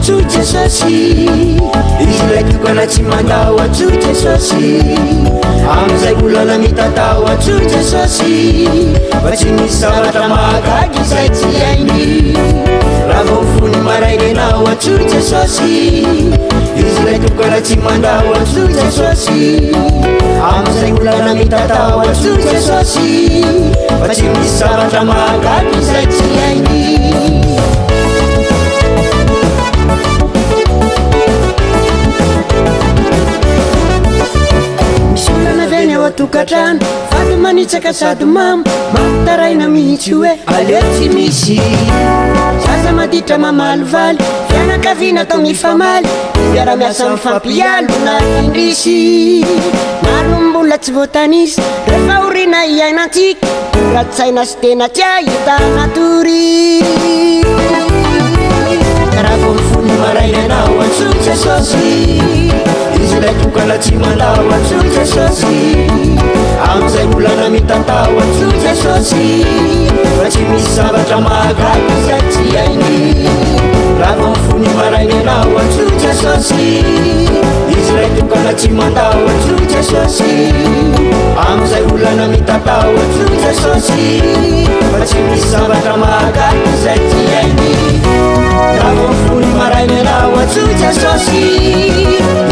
atsotra sasy izy laikokana tsy mandao atsotra sasy amizay olana mitatao atsotra sasy fa tsy misy zavatra mahagagy izay tsy hainy raha vao fony marainy anao atsotra sasy izy laikokana tsy mandao atsotra sasy amizay olana mitatao atsotra sasy fa tsy misy zavatra mahagagy izay tsy hainy tokatrano fady manitsaka sady mamo mampitaraina mihitsy hoe aleo tsy misy zaza maditra mamalivaly fianakaviana atao mifamaly miara-miasa mifampialo na indrisy marombola tsy voatanisy rehefa orina iainantsika ratsaina sy tena tsy ahitana tory raha vao mifony maraina anao atsotra sasy izy laikokana tsy mandao atsotra sasy amizay olana mitatao atsotra sasy fa tsy misy zavatra mahagagy izay tsy hainy raha vao mifony maraina anao atsotra sasy izy laikokana tsy mandao atsotra sasy amizay olana mitatao atsotra sasy fa tsy misy zavatra mahagagy izay tsy hainy raha vao mifony maraina anao atsotra sasy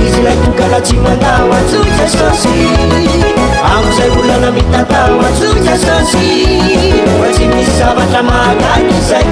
izy laikokana tsy mandao atsotra sasy amizay olana mitatao atsotra sasy fa tsy misy zavatra mahagagy izay